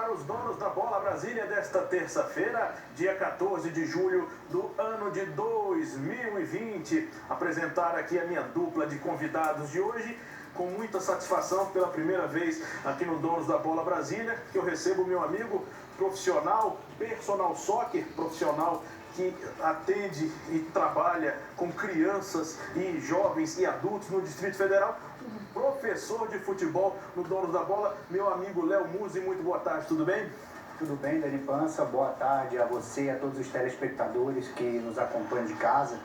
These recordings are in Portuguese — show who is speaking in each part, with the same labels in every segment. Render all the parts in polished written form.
Speaker 1: para os donos da Bola Brasília desta terça-feira, dia 14 de julho do ano de 2020. Apresentar aqui a minha dupla de convidados de hoje, com muita satisfação pela primeira vez aqui no Donos da Bola Brasília, que eu recebo o meu amigo profissional, personal soccer, profissional que atende e trabalha com crianças e jovens e adultos no Distrito Federal, um professor de futebol no Donos da Bola, meu amigo Léo Musi. Muito boa tarde, tudo bem?
Speaker 2: Tudo bem, Dani Pança, boa tarde a você e a todos os telespectadores que nos acompanham de casa.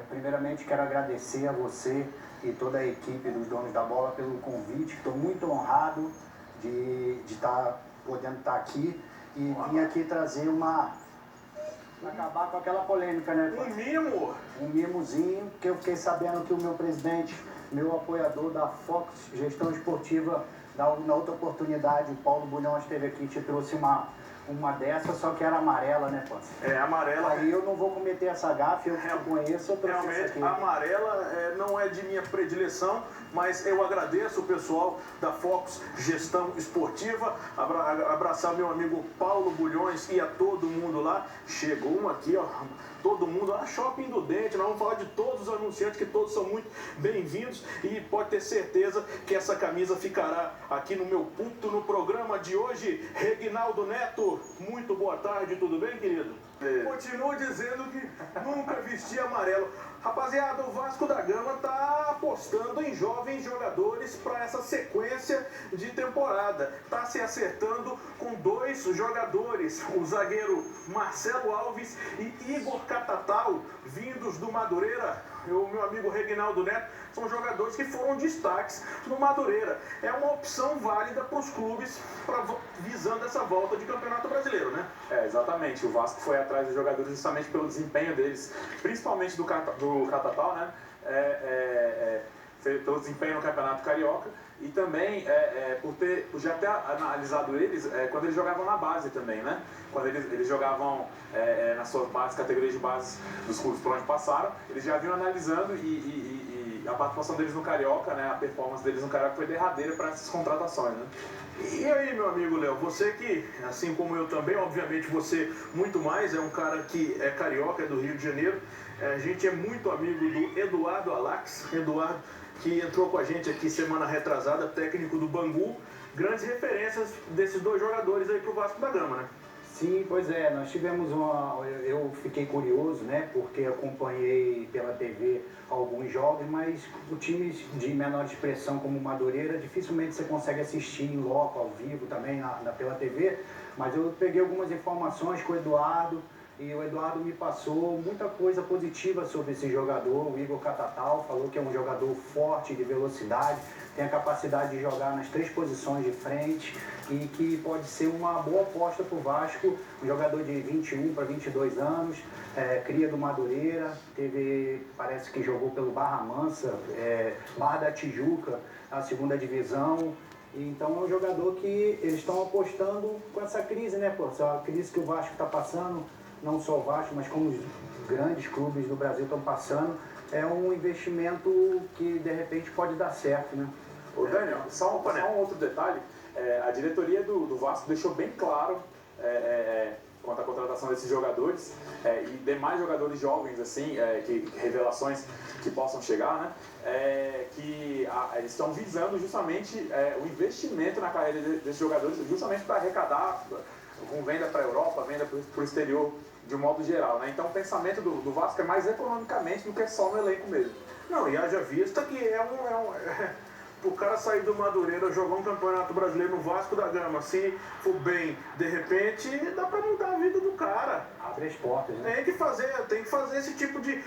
Speaker 2: Primeiramente quero agradecer a você e toda a equipe dos Donos da Bola pelo convite. Estou muito honrado de podendo estar aqui e vim aqui trazer acabar com aquela polêmica, né?
Speaker 1: Um mimo!
Speaker 2: Um mimozinho, que eu fiquei sabendo que o meu presidente, meu apoiador da Fox Gestão Esportiva, na outra oportunidade, o Paulo Bulhões esteve aqui e te trouxe uma dessa, só que era amarela, né, Pança?
Speaker 1: É, amarela.
Speaker 2: Aí eu não vou cometer essa gafe, eu te conheço, eu trouxe essa
Speaker 1: Realmente,
Speaker 2: aqui.
Speaker 1: a amarela não é de minha predileção, mas eu agradeço o pessoal da Fox Gestão Esportiva, abraçar meu amigo Paulo Bulhões e a todo mundo lá. Chegou um aqui, ó, todo mundo lá, Shopping do Dente. Nós vamos falar de todos os anunciantes, que todos são muito bem-vindos, e pode ter certeza que essa camisa ficará aqui no meu púlpito no programa de hoje. Reginaldo Neto, muito boa tarde, tudo bem, querido? Continuo dizendo que nunca vesti amarelo. Rapaziada, o Vasco da Gama está apostando em jovens jogadores para essa sequência de temporada. Está se acertando com dois jogadores, o zagueiro Marcelo Alves e Igor Catatal, vindos do Madureira. O meu amigo Reginaldo Neto, são jogadores que foram destaques no Madureira. É uma opção válida para os clubes visando essa volta de Campeonato Brasileiro, né?
Speaker 3: Exatamente. O Vasco foi atrás dos jogadores justamente pelo desempenho deles, principalmente do Catatal, né? Pelo desempenho no Campeonato Carioca, e também por já ter analisado eles quando eles jogavam na base também, né? Quando eles jogavam nas suas bases, categorias de base dos clubes por onde passaram, eles já vinham analisando e a participação deles no Carioca, né? A performance deles no Carioca foi derradeira para essas contratações, né?
Speaker 1: E aí, meu amigo Léo, você que, assim como eu também, obviamente você muito mais, é um cara que é carioca, é do Rio de Janeiro. A gente é muito amigo do Eduardo Alax, Eduardo, que entrou com a gente aqui semana retrasada, técnico do Bangu. Grandes referências desses dois jogadores aí pro Vasco da Gama, né?
Speaker 2: Sim, pois é, nós tivemos eu fiquei curioso, né, porque acompanhei pela TV alguns jogos, mas os times de menor expressão como o Madureira, dificilmente você consegue assistir em loco, ao vivo também, pela TV, mas eu peguei algumas informações com o Eduardo, e o Eduardo me passou muita coisa positiva sobre esse jogador. O Igor Catatal falou que é um jogador forte, de velocidade, tem a capacidade de jogar nas três posições de frente e que pode ser uma boa aposta para o Vasco. Um jogador de 21 para 22 anos, cria do Madureira, parece que jogou pelo Barra Mansa, Barra da Tijuca, a segunda divisão. Então é um jogador que eles estão apostando com essa crise, né, pô? Essa crise que o Vasco está passando, não só o Vasco, mas como os grandes clubes do Brasil estão passando, é um investimento que de repente pode dar certo, né?
Speaker 3: Ô Daniel, só um outro detalhe, a diretoria do Vasco deixou bem claro quanto à contratação desses jogadores e demais jogadores jovens, assim, revelações que possam chegar, né? Que eles estão visando justamente o investimento na carreira desses jogadores, justamente para arrecadar com venda para a Europa, venda para o exterior, de um modo geral, né? Então o pensamento do Vasco é mais economicamente do que só no elenco mesmo.
Speaker 1: Não, e haja vista que o cara sair do Madureira, jogar um Campeonato Brasileiro no Vasco da Gama, se for bem, de repente, dá pra mudar a vida do cara.
Speaker 2: Abre as portas, né?
Speaker 1: Tem que fazer esse tipo de...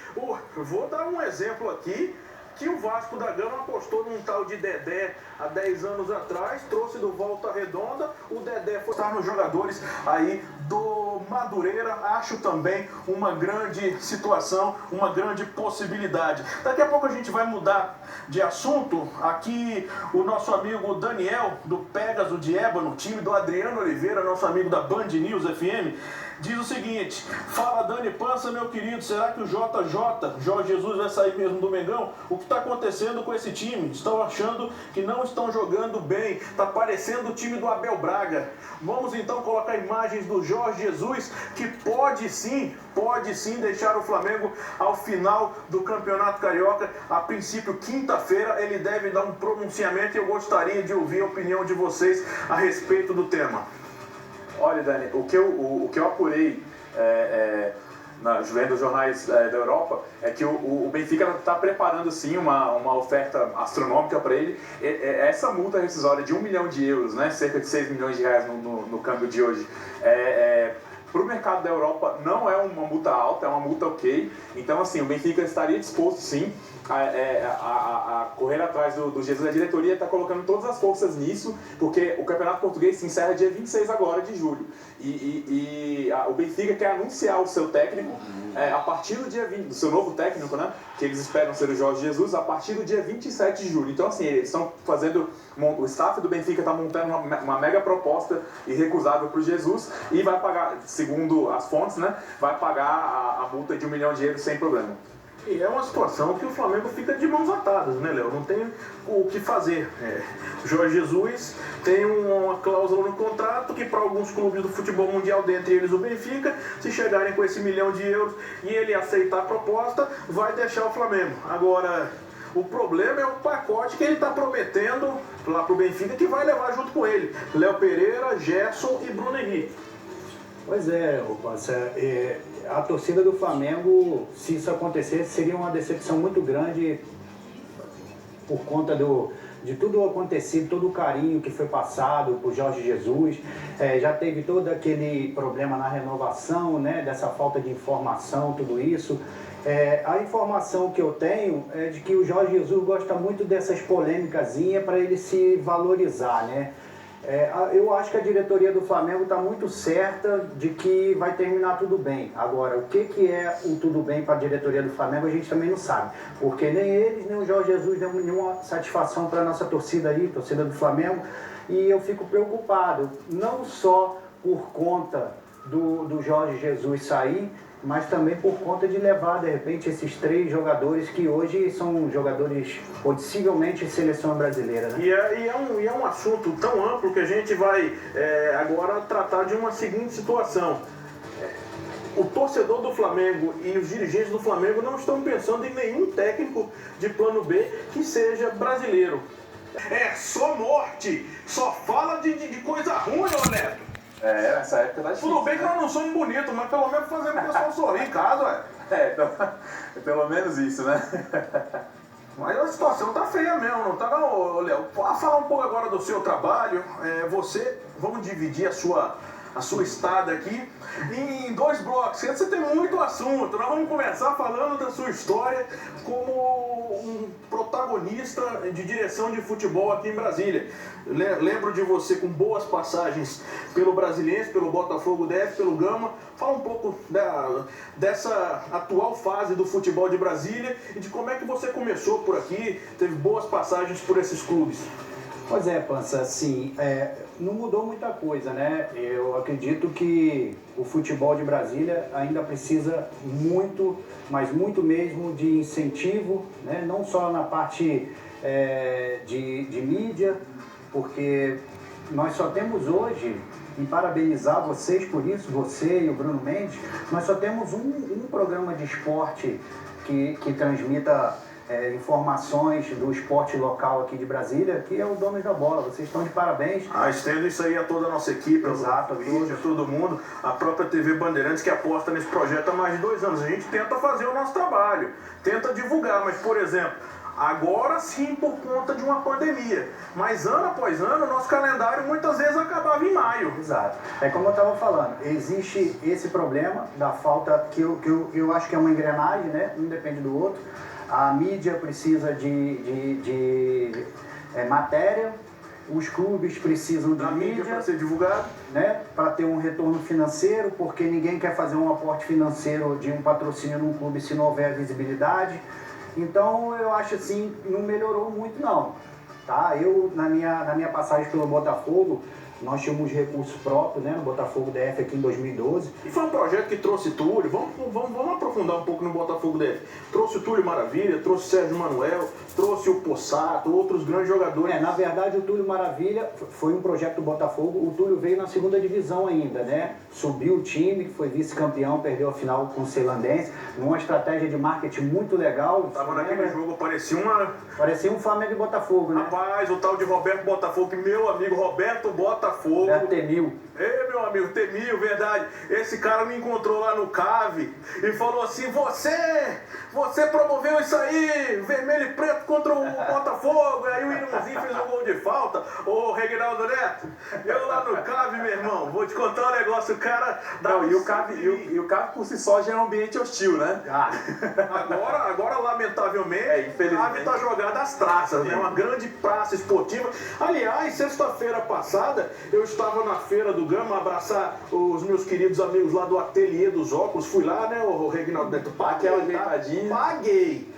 Speaker 1: vou dar um exemplo aqui, que o Vasco da Gama apostou num tal de Dedé há 10 anos atrás, trouxe do Volta Redonda, o Dedé foi estar nos jogadores aí do Madureira. Acho também uma grande situação, uma grande possibilidade. Daqui a pouco a gente vai mudar de assunto. Aqui o nosso amigo Daniel, do Pégaso de Ébano, time do Adriano Oliveira, nosso amigo da Band News FM, diz o seguinte: fala Dani Pança, meu querido, será que o Jorge Jesus vai sair mesmo do Mengão? O que está acontecendo com esse time? Estão achando que não estão jogando bem, está parecendo o time do Abel Braga. Vamos então colocar imagens do Jorge Jesus, que pode sim deixar o Flamengo ao final do Campeonato Carioca. A princípio, quinta-feira, ele deve dar um pronunciamento e eu gostaria de ouvir a opinião de vocês a respeito do tema.
Speaker 3: Olha, Dani, o que eu apurei vendo os jornais da Europa é que o Benfica está preparando sim uma oferta astronômica para ele. Essa multa rescisória de 1 milhão de euros, né, cerca de 6 milhões de reais no câmbio de hoje, para o mercado da Europa não é uma multa alta, é uma multa ok. Então, assim, o Benfica estaria disposto, sim, a correr atrás do Jesus. A diretoria está colocando todas as forças nisso, porque o Campeonato Português se encerra dia 26 agora de julho. O Benfica quer anunciar o seu técnico a partir do dia 20, do seu novo técnico, né, que eles esperam ser o Jorge Jesus, a partir do dia 27 de julho. Então, assim, eles estão fazendo... O staff do Benfica está montando uma mega proposta irrecusável para o Jesus e vai pagar, segundo as fontes, né, vai pagar a multa de 1 milhão de euros sem problema.
Speaker 1: E é uma situação que o Flamengo fica de mãos atadas, né, Léo? Não tem o que fazer. Jorge Jesus tem uma cláusula no contrato que para alguns clubes do futebol mundial, dentre eles o Benfica, se chegarem com esse 1 milhão de euros e ele aceitar a proposta, vai deixar o Flamengo. Agora, o problema é o pacote que ele está prometendo lá para o Benfica, que vai levar junto com ele Léo Pereira, Gerson e Bruno Henrique.
Speaker 2: Pois é, a torcida do Flamengo, se isso acontecesse, seria uma decepção muito grande por conta de tudo acontecido, todo o carinho que foi passado por Jorge Jesus. Já teve todo aquele problema na renovação, né, dessa falta de informação, tudo isso. A informação que eu tenho é de que o Jorge Jesus gosta muito dessas polêmicazinhas para ele se valorizar, né? Eu acho que a diretoria do Flamengo está muito certa de que vai terminar tudo bem. Agora, o que é o tudo bem para a diretoria do Flamengo, a gente também não sabe. Porque nem eles, nem o Jorge Jesus dão nenhuma satisfação para a nossa torcida aí, torcida do Flamengo. E eu fico preocupado, não só por conta do Jorge Jesus sair, mas também por conta de levar, de repente, esses 3 jogadores que hoje são jogadores possivelmente seleção brasileira, né?
Speaker 1: E é um assunto tão amplo que a gente vai agora tratar de uma seguinte situação. O torcedor do Flamengo e os dirigentes do Flamengo não estão pensando em nenhum técnico de plano B que seja brasileiro. Só morte, só fala de coisa ruim, ô Neto.
Speaker 3: Nessa época tá difícil.
Speaker 1: Tudo bem que nós não somos bonitos, mas pelo menos fazendo o pessoal sorrir em casa,
Speaker 3: Pelo menos isso, né?
Speaker 1: Mas a situação tá feia mesmo, não tá não, Léo? Pode falar um pouco agora do seu trabalho. Vamos dividir a sua estada aqui em 2 blocos. Você tem muito assunto. Nós vamos começar falando da sua história como um protagonista de direção de futebol aqui em Brasília. Lembro de você com boas passagens pelo Brasiliense, pelo Botafogo DF, pelo Gama. Fala um pouco dessa atual fase do futebol de Brasília e de como é que você começou por aqui, teve boas passagens por esses clubes.
Speaker 2: Pois é, Pança, assim, não mudou muita coisa, né? Eu acredito que o futebol de Brasília ainda precisa muito, mas muito mesmo de incentivo, né? Não só na parte de mídia, porque nós só temos hoje, e parabenizar vocês por isso, você e o Bruno Mendes, nós só temos um programa de esporte que transmita informações do esporte local aqui de Brasília, que é o Donos da Bola. Vocês estão de parabéns.
Speaker 1: Estendo isso aí a toda a nossa equipe,
Speaker 2: exato,
Speaker 1: a todo mundo, a própria TV Bandeirantes que aposta nesse projeto há mais de 2 anos. A gente tenta fazer o nosso trabalho, tenta divulgar, mas, por exemplo, agora sim por conta de uma pandemia, mas ano após ano, nosso calendário muitas vezes acabava em maio.
Speaker 2: Exato. Como eu estava falando, existe esse problema da falta, que eu acho que é uma engrenagem, né? Um depende do outro. A mídia precisa de matéria, os clubes precisam de mídia
Speaker 1: para ser divulgado,
Speaker 2: né? Para ter um retorno financeiro, porque ninguém quer fazer um aporte financeiro de um patrocínio num clube se não houver visibilidade. Então eu acho assim, não melhorou muito não. Tá? Eu, na minha passagem pelo Botafogo, nós tínhamos recursos próprios, né, no Botafogo DF aqui em 2012.
Speaker 1: E foi um projeto que trouxe Túlio, vamos aprofundar um pouco no Botafogo DF. Trouxe o Túlio Maravilha, trouxe o Sérgio Manuel, trouxe o Possato, outros grandes jogadores.
Speaker 2: Na verdade o Túlio Maravilha foi um projeto do Botafogo, o Túlio veio na segunda divisão ainda, né? Subiu o time, foi vice-campeão, perdeu a final com o Celandense, numa estratégia de marketing muito legal.
Speaker 1: Tava naquele jogo,
Speaker 2: parecia um Flamengo e Botafogo, né?
Speaker 1: Rapaz, o tal de Roberto Botafogo, meu amigo Roberto Botafogo.
Speaker 2: Temil.
Speaker 1: Ei, meu amigo, Temil, verdade. Esse cara me encontrou lá no CAV e falou assim: você promoveu isso aí, vermelho e preto contra o Botafogo. Aí o Irãozinho fez um gol de falta. Ô, Reginaldo Neto, eu lá no CAV, meu irmão, vou te contar um negócio, o cara...
Speaker 3: E o CAV por si só já é um ambiente hostil, né?
Speaker 1: Agora lamentavelmente, o CAV tá jogado às traças, né? Uma grande praça esportiva. Aliás, sexta-feira passada, eu estava na Feira do Gama, abraçar os meus queridos amigos lá do Ateliê dos Óculos. Fui lá, né, o Reginaldo Neto?
Speaker 3: Paguei, tá?
Speaker 1: Paguei.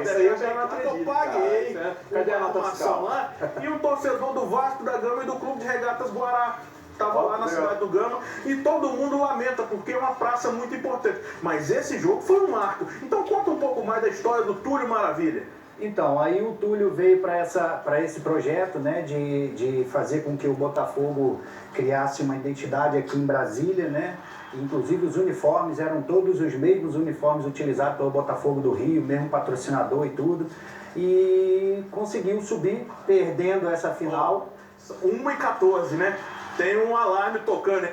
Speaker 3: Isso aí eu já não acredito.
Speaker 1: Eu paguei.
Speaker 3: Cadê a nota fiscal?
Speaker 1: Lá, e o torcedor do Vasco da Gama e do Clube de Regatas Guará estava lá na cidade do Gama, e todo mundo lamenta, porque é uma praça muito importante. Mas esse jogo foi um marco. Então conta um pouco mais da história do Túlio Maravilha.
Speaker 2: Então, aí o Túlio veio para esse projeto, né, de fazer com que o Botafogo criasse uma identidade aqui em Brasília, né? Inclusive os uniformes eram todos os mesmos uniformes utilizados pelo Botafogo do Rio, mesmo patrocinador e tudo. E conseguiu subir, perdendo essa final.
Speaker 1: 1h14, né? Tem um alarme tocando, né?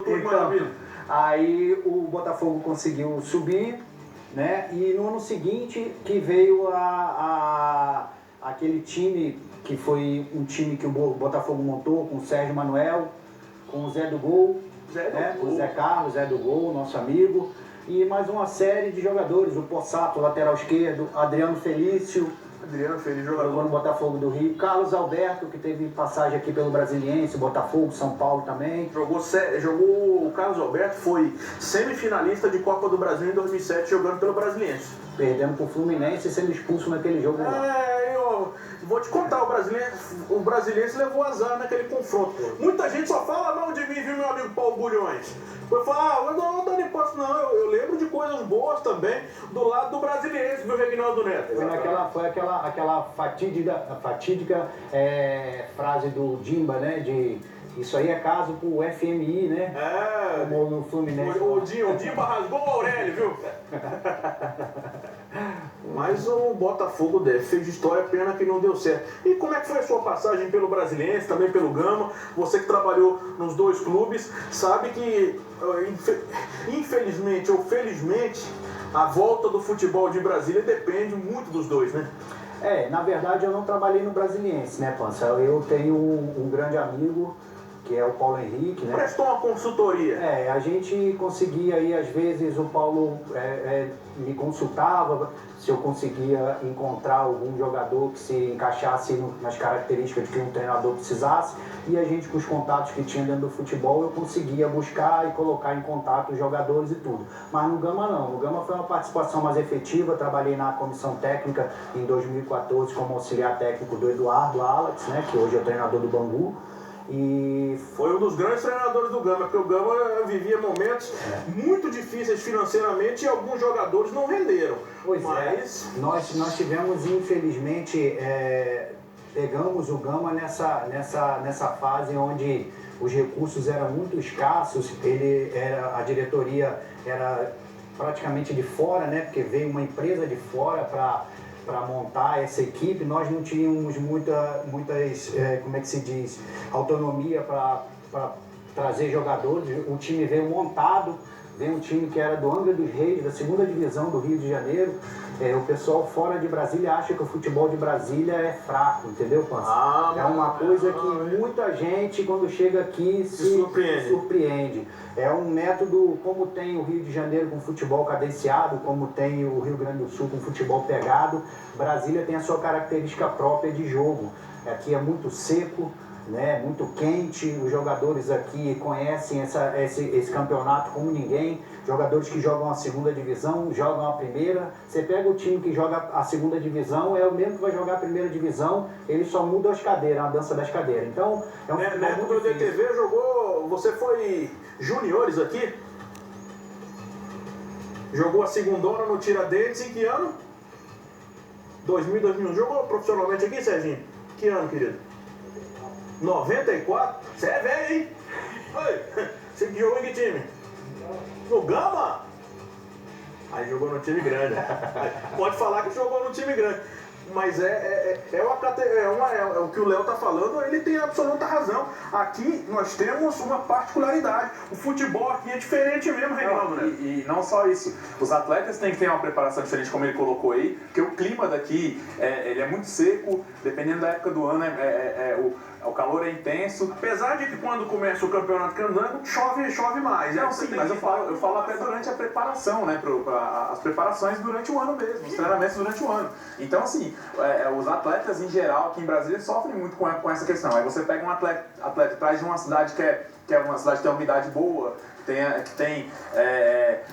Speaker 2: Então, aí o Botafogo conseguiu subir, né? E no ano seguinte que veio aquele time, que foi um time que o Botafogo montou com o Sérgio Manuel, com o Zé do Gol, com o Zé Carlos, Zé do Gol, nosso amigo, e mais uma série de jogadores, o Possato, lateral esquerdo, Adriano Felício, jogou no Botafogo do Rio, Carlos Alberto, que teve passagem aqui pelo Brasiliense, Botafogo, São Paulo também.
Speaker 1: Jogou o Carlos Alberto, foi semifinalista de Copa do Brasil em 2007, jogando pelo Brasiliense.
Speaker 2: Perdendo pro Fluminense e sendo expulso naquele jogo.
Speaker 1: Eu vou te contar, o Brasiliense levou azar naquele confronto. Muita gente só fala mal de mim, viu, meu amigo Paulo Bulhões? Eu falo, não dá nem posso, não. Eu lembro de coisas boas também do lado do Brasiliense, viu, Reginaldo Neto?
Speaker 2: Foi aquela fatídica frase do Dimba, né? Isso aí é caso pro FMI, né? Como no Fluminense.
Speaker 1: O Dimba rasgou o Aurélio, viu? Mas o Botafogo fez história, pena que não deu certo. E como é que foi a sua passagem pelo Brasiliense, também pelo Gama? Você que trabalhou nos dois clubes, sabe que, infelizmente ou felizmente, a volta do futebol de Brasília depende muito dos dois, né?
Speaker 2: Na verdade eu não trabalhei no Brasiliense, né, Pança? Eu tenho um grande amigo, que é o Paulo Henrique, né?
Speaker 1: Prestou uma consultoria.
Speaker 2: A gente conseguia aí, às vezes o Paulo me consultava se eu conseguia encontrar algum jogador que se encaixasse nas características que um treinador precisasse, e a gente, com os contatos que tinha dentro do futebol, eu conseguia buscar e colocar em contato os jogadores e tudo. Mas no Gama não, no Gama foi uma participação mais efetiva. Eu trabalhei na comissão técnica em 2014 como auxiliar técnico do Eduardo Alex, né, que hoje é o treinador do Bangu. E
Speaker 1: foi um dos grandes treinadores do Gama, porque o Gama vivia momentos muito difíceis financeiramente e alguns jogadores não renderam.
Speaker 2: Nós tivemos, infelizmente, pegamos o Gama nessa fase onde os recursos eram muito escassos. A diretoria era praticamente de fora, né? Porque veio uma empresa de fora para montar essa equipe. Nós não tínhamos muitas, como é que se diz, autonomia para trazer jogadores. O time veio montado, veio um time que era do Angra dos Reis, da segunda divisão do Rio de Janeiro. O pessoal fora de Brasília acha que o futebol de Brasília é fraco, entendeu, Pança? É uma coisa que muita gente, quando chega aqui, se surpreende. É um método, como tem o Rio de Janeiro com futebol cadenciado, como tem o Rio Grande do Sul com futebol pegado, Brasília tem a sua característica própria de jogo. Aqui é muito seco, né, muito quente. Os jogadores aqui conhecem esse campeonato como ninguém. Jogadores que jogam a segunda divisão, jogam a primeira. Você pega o time que joga a segunda divisão, é o mesmo que vai jogar a primeira divisão, ele só muda as cadeiras, a dança das cadeiras. Então, é um futebol
Speaker 1: Neto
Speaker 2: muito
Speaker 1: do
Speaker 2: difícil.
Speaker 1: DTV jogou, você foi juniores aqui? Jogou a segundona no Tiradentes em que ano? 2000, 2001. Jogou profissionalmente aqui, Serginho? Que ano, querido? 94? Você é velho, hein? Oi, você que jogou em que time? No Gama? Aí jogou no time grande. Pode falar que jogou no time grande. Mas o que o Léo tá falando, ele tem absoluta razão. Aqui nós temos uma particularidade. O futebol aqui é diferente mesmo, Reinaldo, né?
Speaker 3: E não só isso, os atletas têm que ter uma preparação diferente, como ele colocou aí, porque o clima daqui ele é muito seco, dependendo da época do ano, o calor é intenso.
Speaker 1: Apesar de que quando começa o campeonato candango, chove mais.
Speaker 3: Não, sim, mas eu falo até durante a preparação, né? As preparações durante o ano mesmo, os treinamentos durante o ano. Então, assim, os atletas em geral aqui em Brasília sofrem muito com essa questão. Aí você pega um atleta traz de uma cidade que é uma cidade que tem uma umidade boa, que tem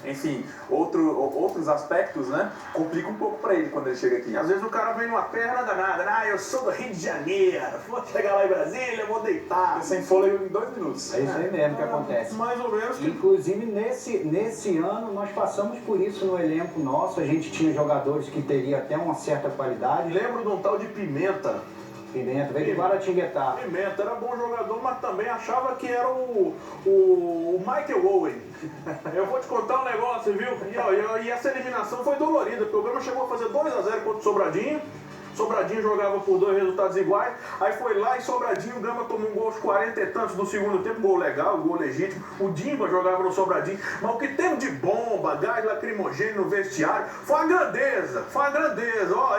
Speaker 3: enfim, outros aspectos, né? Complica um pouco pra ele quando ele chega aqui.
Speaker 1: Às vezes o cara vem numa perna danada, eu sou do Rio de Janeiro, vou chegar lá em Brasília, vou deitar.
Speaker 3: Sem fôlego em 2 minutos.
Speaker 2: É isso aí mesmo que acontece.
Speaker 1: Mais ou menos.
Speaker 2: Inclusive, nesse ano, nós passamos por isso no elenco nosso. A gente tinha jogadores que teriam até uma certa qualidade.
Speaker 1: Lembro de um tal de Pimenta.
Speaker 2: Pimenta, veio de Guaratinguetá.
Speaker 1: Pimenta era bom jogador, mas também achava que era o Michael Owen. Eu vou te contar um negócio, viu? E essa eliminação foi dolorida, porque o Gama chegou a fazer 2-0 contra o Sobradinho. Sobradinho jogava por 2 resultados iguais, aí foi lá e Sobradinho, o Gama tomou um gol aos 40 e tantos do segundo tempo, gol legal, gol legítimo, o Dimba jogava no Sobradinho, mas o que teve de bomba, gás lacrimogêneo no vestiário, foi uma grandeza, ó,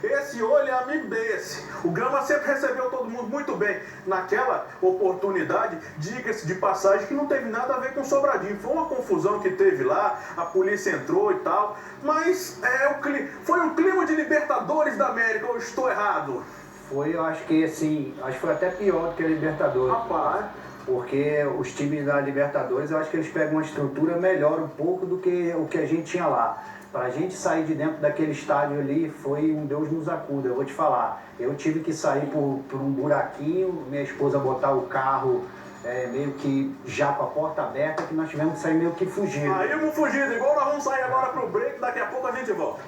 Speaker 1: esse olho é amigo desse. O Gama sempre recebeu todo mundo muito bem. Naquela oportunidade, diga-se de passagem que não teve nada a ver com o Sobradinho, foi uma confusão que teve lá, a polícia entrou e tal, mas foi um clima de Libertadores da América. Eu estou errado?
Speaker 2: Foi, eu acho que assim, acho que foi até pior do que a Libertadores.
Speaker 1: Rapaz.
Speaker 2: Porque os times da Libertadores, eu acho que eles pegam uma estrutura melhor um pouco do que o que a gente tinha lá. Pra gente sair de dentro daquele estádio ali, foi um Deus nos acuda, eu vou te falar. Eu tive que sair por um buraquinho, minha esposa botar o carro meio que já com a porta aberta, que nós tivemos que sair meio que fugindo.
Speaker 1: Aí vamos fugindo, igual nós vamos sair agora pro break, daqui a pouco a gente volta.